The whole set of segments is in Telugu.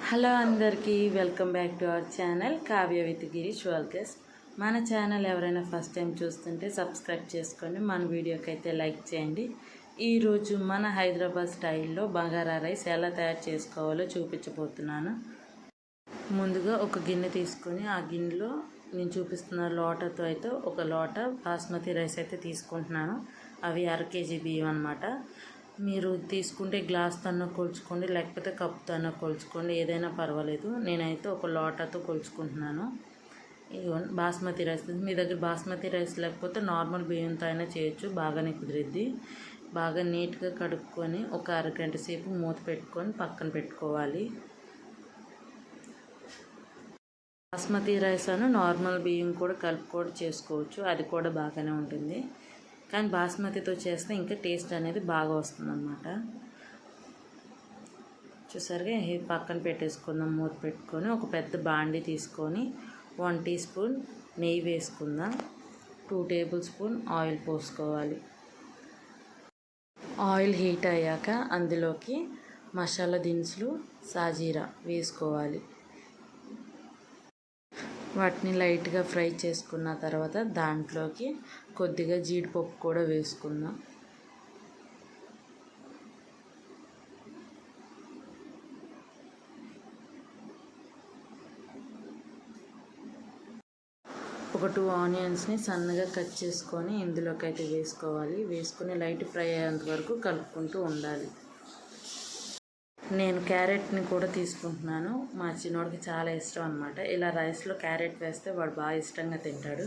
హలో అందరికీ welcome back to our channel Kavya with Girish welcomes. మన ఛానల్ ఎవరైనా ఫస్ట్ టైం చూస్తుంటే సబ్స్క్రైబ్ చేసుకోండి, మన వీడియోకి అయితే లైక్ చేయండి. ఈరోజు మన హైదరాబాద్ స్టైల్లో బగారా రైస్ ఎలా తయారు చేసుకోవాలో చూపించబోతున్నాను. ముందుగా ఒక గిన్నె తీసుకొని ఆ గిన్నెలో నేను చూపిస్తున్న లోటతో అయితే ఒక లోట బాస్మతి రైస్ అయితే తీసుకుంటున్నాను. అవి 1/2 kg బియ్యం అన్నమాట. మీరు తీసుకుంటే గ్లాస్తో కొలుచుకోండి, లేకపోతే కప్పుతో కొలుచుకోండి, ఏదైనా పర్వాలేదు. నేనైతే ఒక లోటాతో కొలుచుకుంటున్నాను. బాస్మతి రైస్, మీ దగ్గర బాస్మతి రైస్ లేకపోతే నార్మల్ బియ్యంతో అయినా చేయొచ్చు, బాగానే కుదిరిద్ది. బాగా నీట్గా కడుక్కొని ఒక అరగంట సేపు మూత పెట్టుకొని పక్కన పెట్టుకోవాలి. బాస్మతి రైస్ అను నార్మల్ బియ్యం కూడా కలుపుకొని చేసుకోవచ్చు, అది కూడా బాగానే ఉంటుంది. కానీ బాస్మతితో చేస్తే ఇంకా టేస్ట్ అనేది బాగా వస్తుంది అన్నమాట. చూసారుగా, ఇది పక్కన పెట్టేసుకుందాం. మూత పెట్టుకొని ఒక పెద్ద బాండి తీసుకొని 1 టీ స్పూన్ నెయ్యి వేసుకుందాం. 2 టేబుల్ స్పూన్ ఆయిల్ పోసుకోవాలి. ఆయిల్ హీట్ అయ్యాక అందులోకి మసాలా దినుసులు, సాజీరా వేసుకోవాలి. వాటిని లైట్గా ఫ్రై చేసుకున్న తర్వాత దాంట్లోకి కొద్దిగా జీడిపప్పు కూడా వేసుకుందాం. ఒక 2 ఆనియన్స్ని సన్నగా కట్ చేసుకొని ఇందులోకి అయితే వేసుకోవాలి. వేసుకొని లైట్ ఫ్రై అయ్యేంత వరకు కలుపుకుంటూ ఉండాలి. నేను క్యారెట్ని కూడా తీసుకుంటున్నాను. మా చిన్నోడికి చాలా ఇష్టం అన్నమాట. ఇలా రైస్లో క్యారెట్ వేస్తే వాడు బాగా ఇష్టంగా తింటాడు.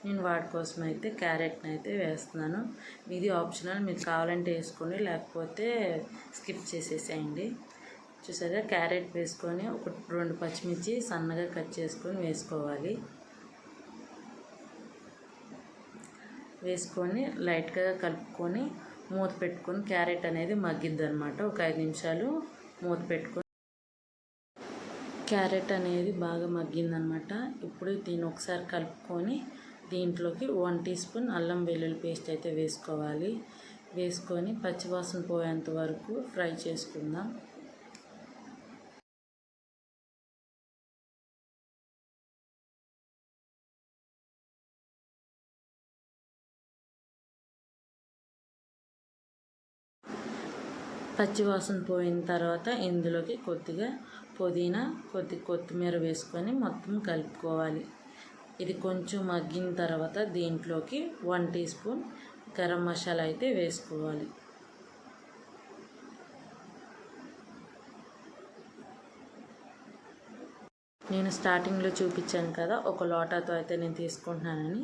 నేను వాడి కోసం అయితే క్యారెట్ని అయితే వేస్తున్నాను. ఇది ఆప్షనల్, మీకు కావాలంటే వేసుకోండి, లేకపోతే స్కిప్ చేసేసేయండి. చూసారా, క్యారెట్ వేసుకొని ఒక 2 పచ్చిమిర్చి సన్నగా కట్ చేసుకొని వేసుకోవాలి. వేసుకొని లైట్గా కలుపుకొని మూత పెట్టుకొని క్యారెట్ అనేది మగ్గిద్ది అనమాట. ఒక 5 నిమిషాలు మూత పెట్టుకొని క్యారెట్ అనేది బాగా మగ్గిందనమాట. ఇప్పుడు దీన్ని ఒకసారి కలుపుకొని దీంట్లోకి 1 టీ స్పూన్ అల్లం వెల్లుల్లి పేస్ట్ అయితే వేసుకోవాలి. వేసుకొని పచ్చివాసన పోయేంత వరకు ఫ్రై చేసుకుందాం. పచ్చివాసన పోయిన తర్వాత ఇందులోకి కొద్దిగా పుదీనా, కొత్తిమీర వేసుకొని మొత్తం కలుపుకోవాలి. ఇది కొంచెం మగ్గిన తర్వాత దీంట్లోకి 1 టీ స్పూన్ గరం మసాలా అయితే వేసుకోవాలి. నేను స్టార్టింగ్లో చూపించాను కదా, ఒక లోటాతో అయితే నేను తీసుకుంటున్నానని.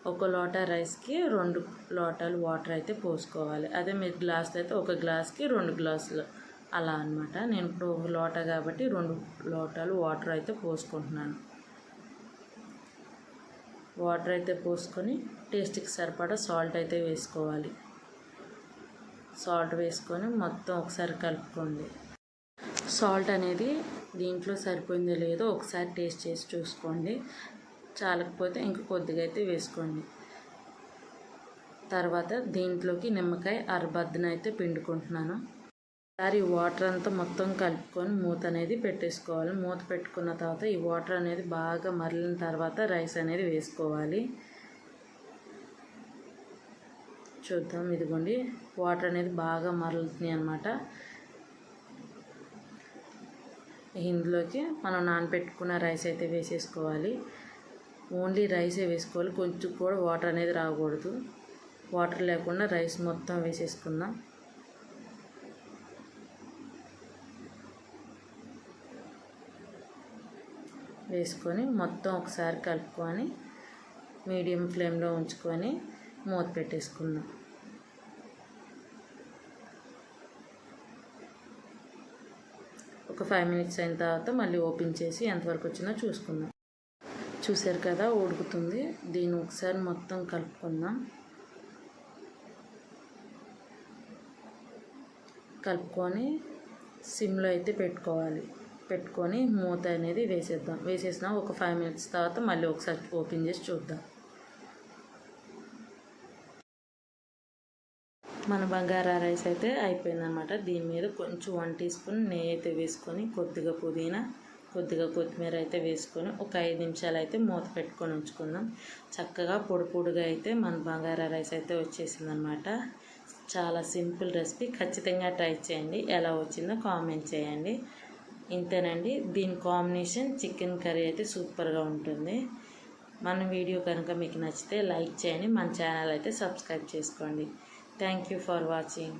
ఒక లోటా రైస్కి 2 లోటాలు వాటర్ అయితే పోసుకోవాలి. అదే మీరు గ్లాస్ అయితే ఒక గ్లాస్కి 2 గ్లాసులు అలా అనమాట. నేను ఇప్పుడు ఒక లోటా కాబట్టి 2 లోటాలు వాటర్ అయితే పోసుకుంటున్నాను. వాటర్ అయితే పోసుకొని టేస్ట్కి సరిపడా సాల్ట్ అయితే వేసుకోవాలి. సాల్ట్ వేసుకొని మొత్తం ఒకసారి కలుపుకోండి. సాల్ట్ అనేది దీంట్లో సరిపోయిందో లేదో ఒకసారి టేస్ట్ చేసి చూసుకోండి. చాలకపోతే ఇంక కొద్దిగా అయితే వేసుకోండి. తర్వాత దీంట్లోకి నిమ్మకాయ అరబద్దన అయితే పిండుకుంటున్నాను. ఒకసారి ఈ వాటర్ అంతా మొత్తం కలుపుకొని మూత అనేది పెట్టేసుకోవాలి. మూత పెట్టుకున్న తర్వాత ఈ వాటర్ అనేది బాగా మరిలిన తర్వాత రైస్ అనేది వేసుకోవాలి. చూద్దాం, ఇదిగోండి వాటర్ అనేది బాగా మరలుతున్నాయి అన్నమాట. ఇందులోకి మనం నానబెట్టుకున్న రైస్ అయితే వేసేసుకోవాలి. ఓన్లీ రైసే వేసుకోవాలి, కొంచెం కూడా వాటర్ అనేది రాకూడదు. వాటర్ లేకుండా రైస్ మొత్తం వేసేసుకుందాం. వేసుకొని మొత్తం ఒకసారి కలుపుకొని మీడియం ఫ్లేమ్లో ఉంచుకొని మూత పెట్టేసుకుందాం. ఒక 5 మినిట్స్ అయిన తర్వాత మళ్ళీ ఓపెన్ చేసి ఎంతవరకు వచ్చినా చూసుకుందాం. చూసారు కదా, ఉడుకుతుంది. దీన్ని ఒకసారి మొత్తం కలుపుకుందాం. కలుపుకొని సిమ్లో అయితే పెట్టుకొని మూత అనేది వేసేసిన ఒక 5 మినిట్స్ తర్వాత మళ్ళీ ఒకసారి ఓపెన్ చేసి చూద్దాం. మన బగారా రైస్ అయితే అయిపోయిందనమాట. దీని మీద కొంచెం 1 టీ స్పూన్ నెయ్యి అయితే వేసుకొని, కొద్దిగా పుదీనా, కొద్దిగా కొత్తిమీర అయితే వేసుకొని ఒక 5 నిమిషాలు అయితే మూత పెట్టుకొని ఉంచుకుందాం. చక్కగా పొడి పొడిగా అయితే మన బగారా రైస్ అయితే వచ్చేసిందనమాట. చాలా సింపుల్ రెసిపీ, ఖచ్చితంగా ట్రై చేయండి. ఎలా వచ్చిందో కామెంట్ చేయండి. ఇంతేనండి. దీని కాంబినేషన్ చికెన్ కర్రీ అయితే సూపర్గా ఉంటుంది. మన వీడియో కనుక మీకు నచ్చితే లైక్ చేయండి, మన ఛానల్ అయితే సబ్స్క్రైబ్ చేసుకోండి. Thank you for watching.